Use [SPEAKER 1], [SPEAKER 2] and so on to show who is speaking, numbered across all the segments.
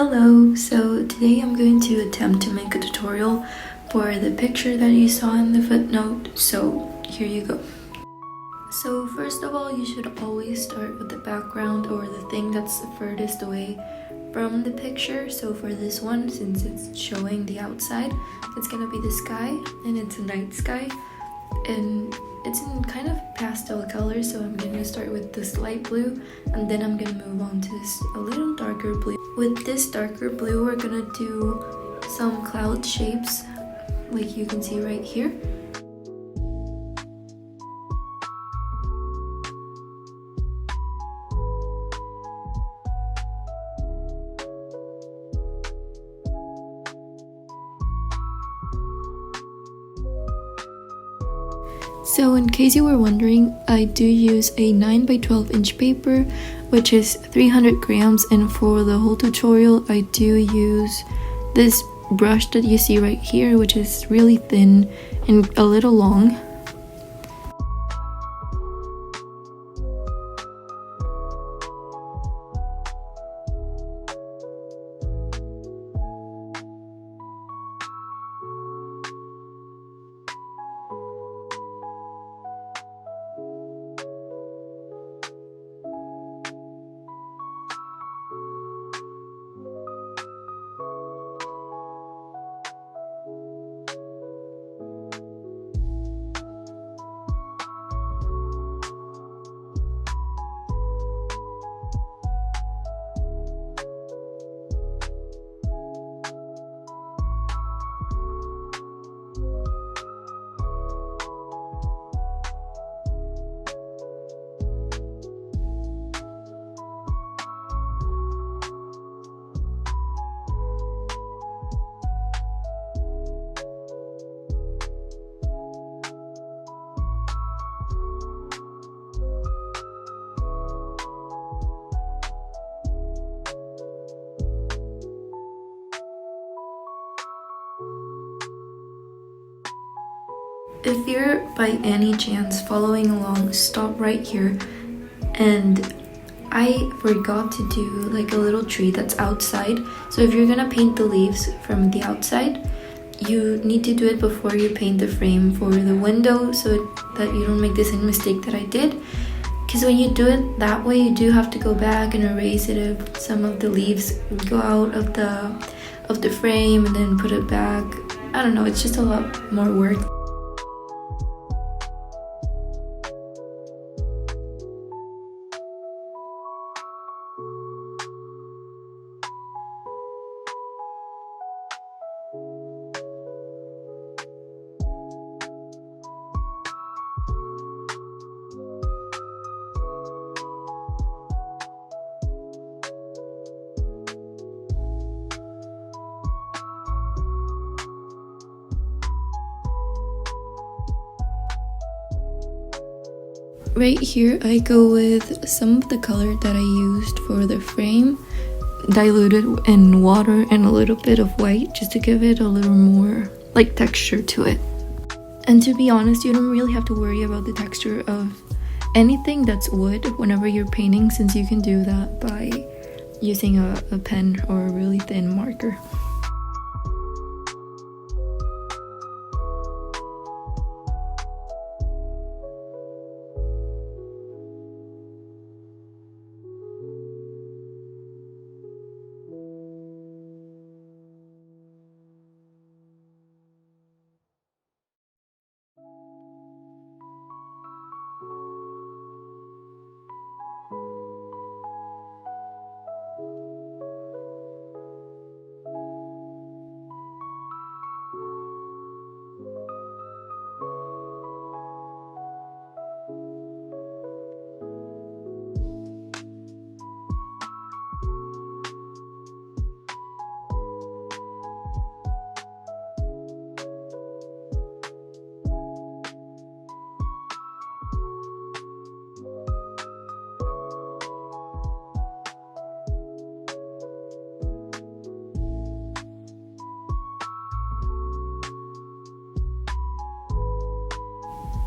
[SPEAKER 1] Hello, so today I'm going to attempt to make a tutorial for the picture that you saw in the footnote, so here you go. So first of all, you should always start with the background or the thing that's the furthest away from the picture. So for this one, since it's showing the outside, it's gonna be the sky, and it's a night sky, and it's in kind of pastel color, so I'm gonna start with this light blue, and then I'm gonna move on to this a little darker blue. With this darker blue, we're gonna do some cloud shapes, like you can see right here. So in case you were wondering, I do use a 9 by 12 inch paper, which is 300 grams, and for the whole tutorial I do use this brush that you see right here, which is really thin and a little long. If you're by any chance following along, stop right here. And I forgot to do like a little tree that's outside. So if you're gonna paint the leaves from the outside, you need to do it before you paint the frame for the window, so that you don't make the same mistake that I did. Because when you do it that way, you do have to go back and erase it if some of the leaves go out of the frame, and then put it back. I don't know, it's just a lot more work. Right here, I go with some of the color that I used for the frame, diluted in water and a little bit of white, just to give it a little more like texture to it. And to be honest, you don't really have to worry about the texture of anything that's wood whenever you're painting, since you can do that by using a pen or a really thin marker.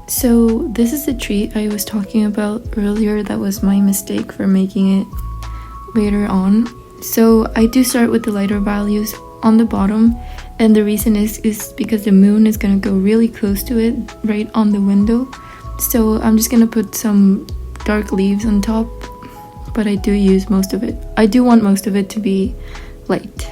[SPEAKER 1] So this is the tree I was talking about earlier that was my mistake for making it later on. So I do start with the lighter values on the bottom, and the reason is because the moon is gonna go really close to it, right on the window. So I'm just gonna put some dark leaves on top, but I do use most of it. I do want most of it to be light.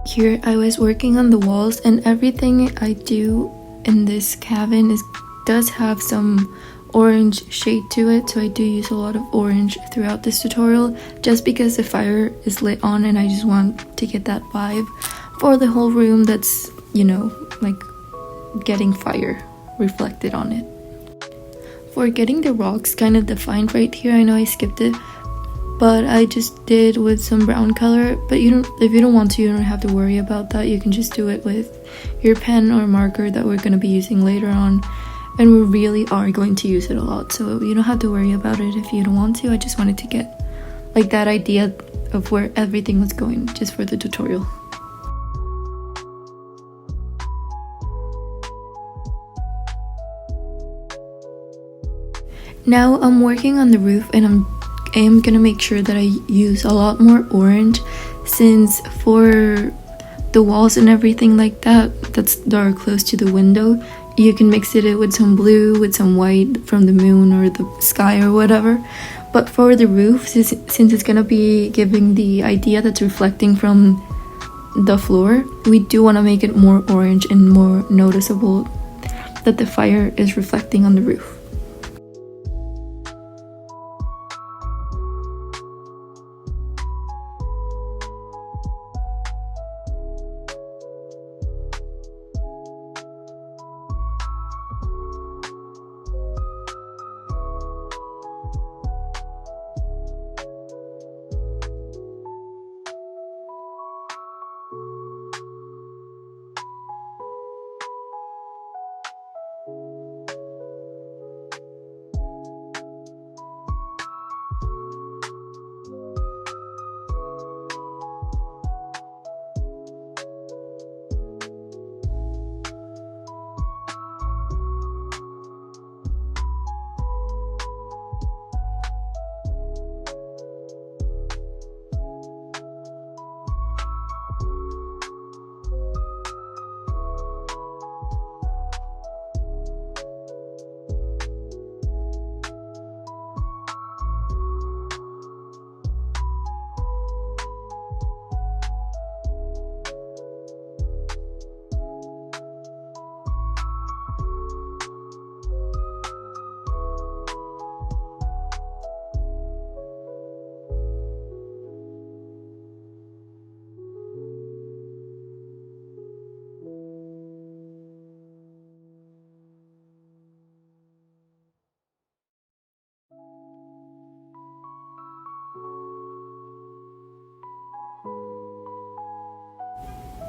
[SPEAKER 1] Here I was working on the walls, and everything I do in this cabin does have some orange shade to it, so I do use a lot of orange throughout this tutorial just because the fire is lit on and I just want to get that vibe for the whole room that's, you know, like getting fire reflected on it. For getting the rocks kind of defined right here, I know I skipped it, but I just did with some brown color. But if you don't want to, you don't have to worry about that. You can just do it with your pen or marker that we're going to be using later on, and we really are going to use it a lot, so you don't have to worry about it if you don't want to. I just wanted to get like that idea of where everything was going just for the tutorial. Now I'm working on the roof, and I am gonna make sure that I use a lot more orange, since for the walls and everything like that are close to the window, you can mix it with some blue, with some white from the moon or the sky or whatever. But for the roof, since it's gonna be giving the idea that's reflecting from the floor, we do want to make it more orange and more noticeable that the fire is reflecting on the roof.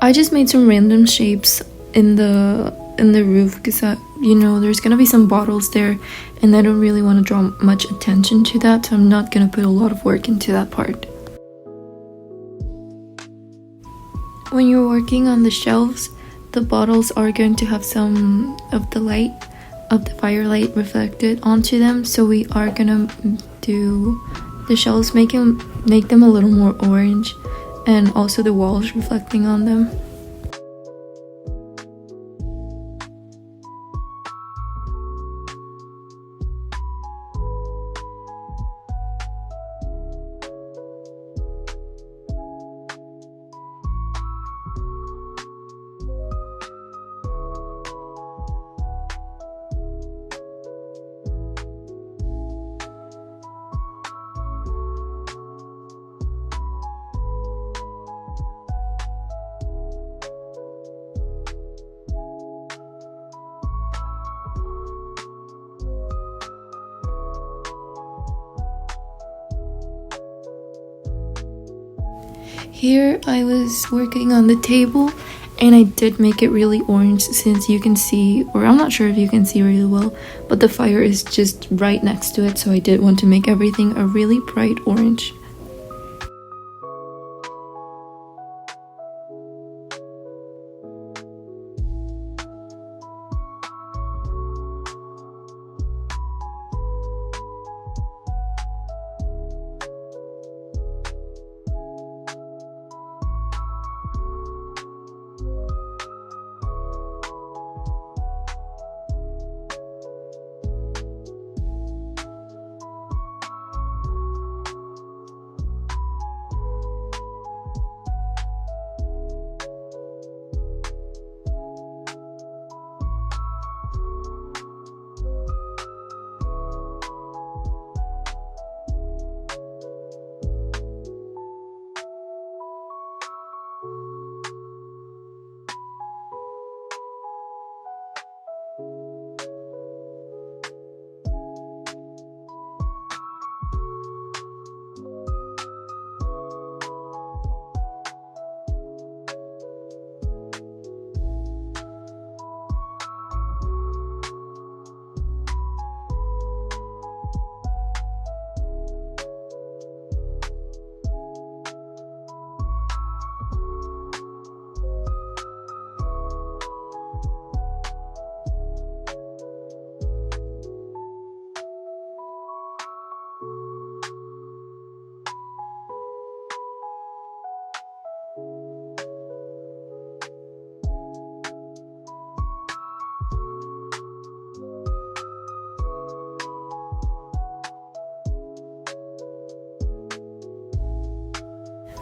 [SPEAKER 1] I just made some random shapes in the roof because you know, there's gonna be some bottles there, and I don't really want to draw much attention to that, so I'm not gonna put a lot of work into that part. When you're working on the shelves, the bottles are going to have some of the light of the firelight reflected onto them, so we are gonna do the shelves, make them a little more orange, and also the walls reflecting on them. Here I was working on the table, and I did make it really orange, since you can see, or I'm not sure if you can see really well, but the fire is just right next to it, so I did want to make everything a really bright orange.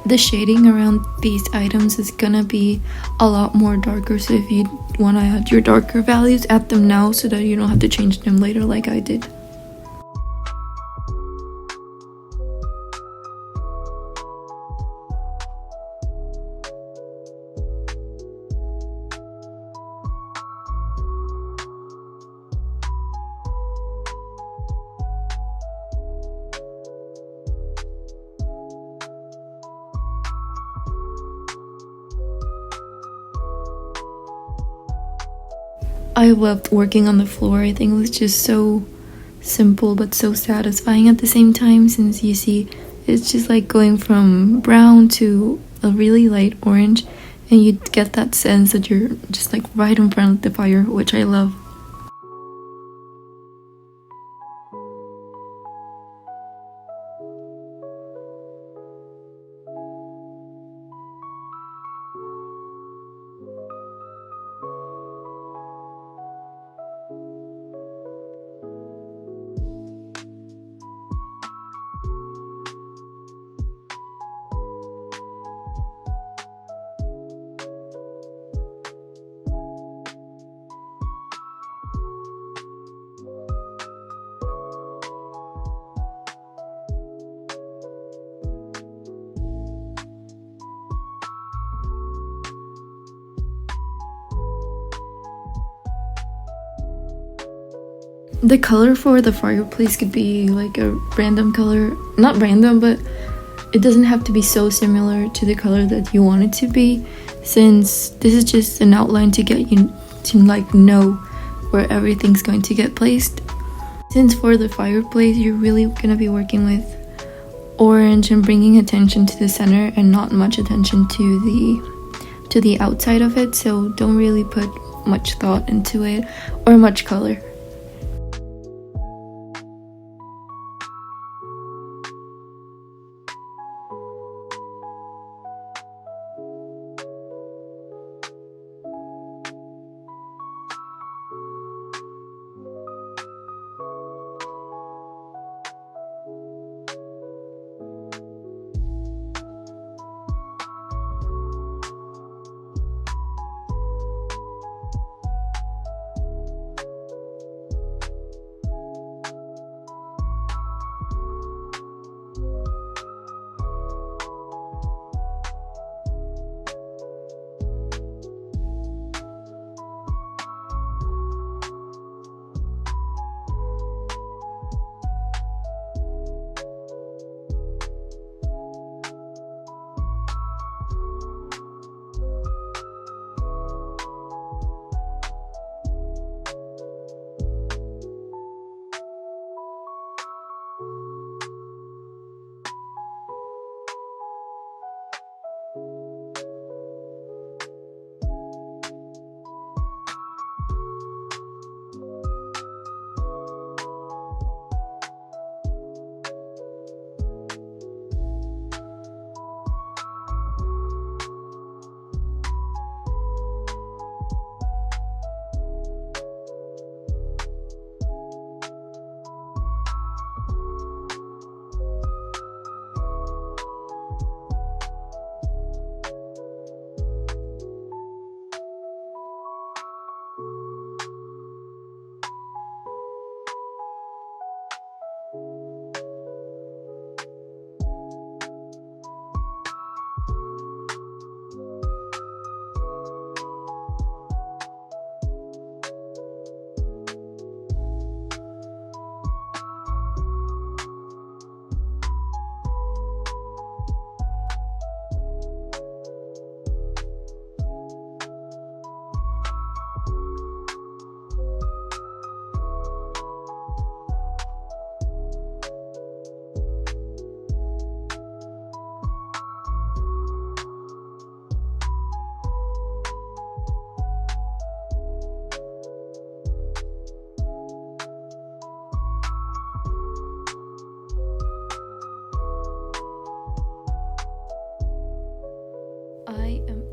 [SPEAKER 1] the shading around these items is gonna be a lot more darker, so if you want to add your darker values, add them now so that you don't have to change them later like I did. I loved working on the floor. I think it was just so simple but so satisfying at the same time, since you see it's just like going from brown to a really light orange, and you get that sense that you're just like right in front of the fire, which I love. The color for the fireplace could be like a random color. Not random, but it doesn't have to be so similar to the color that you want it to be, since this is just an outline to get you to like know where everything's going to get placed. Since for the fireplace you're really gonna be working with orange and bringing attention to the center and not much attention to the outside of it, so don't really put much thought into it or much color.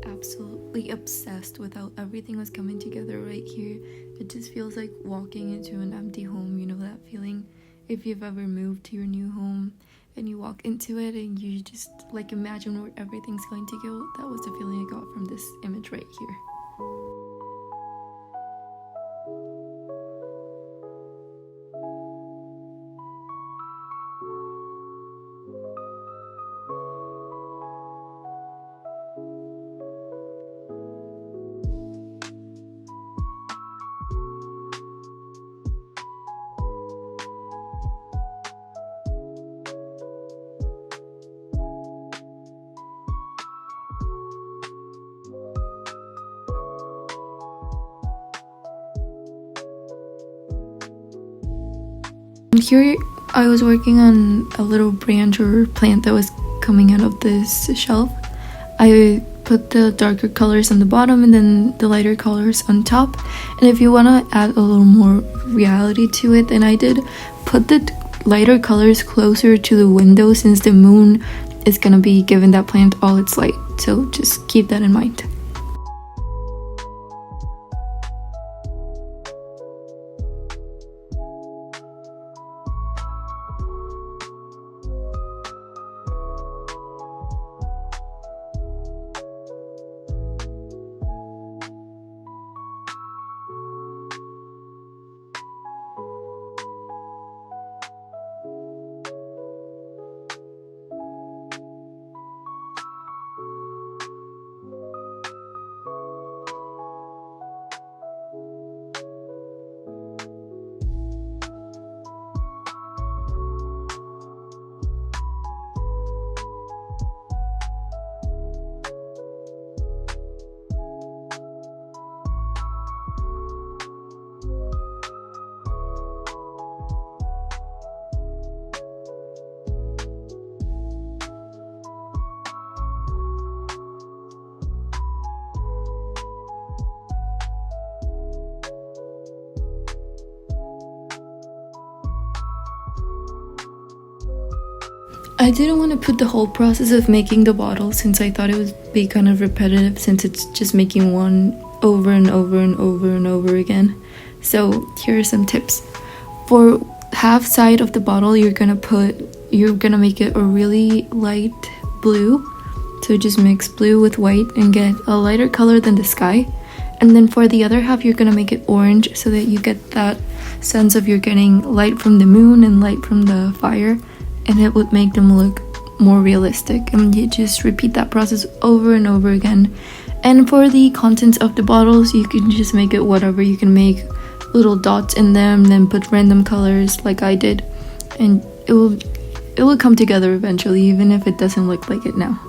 [SPEAKER 1] Absolutely obsessed with how everything was coming together right here. It just feels like walking into an empty home. You know that feeling if you've ever moved to your new home and you walk into it and you just like imagine where everything's going to go. That was the feeling I got from this image right here. Here I was working on a little branch or plant that was coming out of this shelf. I put the darker colors on the bottom and then the lighter colors on top. And if you want to add a little more reality to it than I did, put the lighter colors closer to the window since the moon is going to be giving that plant all its light. So just keep that in mind. I didn't want to put the whole process of making the bottle since I thought it would be kind of repetitive since it's just making one over and over and over and over again. So here are some tips. For half side of the bottle, you're gonna make it a really light blue. So just mix blue with white and get a lighter color than the sky. And then for the other half, you're gonna make it orange so that you get that sense of you're getting light from the moon and light from the fire. And it would make them look more realistic, and you just repeat that process over and over again. And for the contents of the bottles, you can just make it whatever. You can make little dots in them, then put random colors like I did, and it will come together eventually, even if it doesn't look like it now.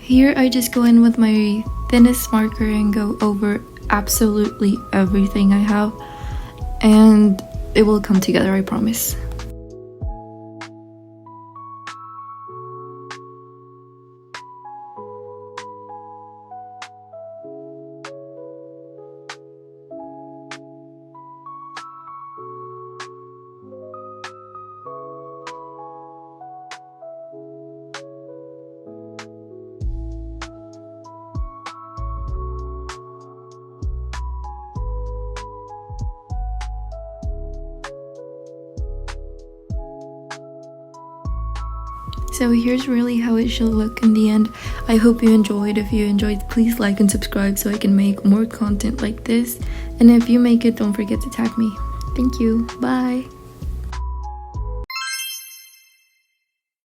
[SPEAKER 1] Here I just go in with my thinnest marker and go over absolutely everything I have, and it will come together, I promise. So here's really how it should look in the end. I hope you enjoyed. If you enjoyed, please like and subscribe so I can make more content like this. And if you make it, don't forget to tag me. Thank you. Bye.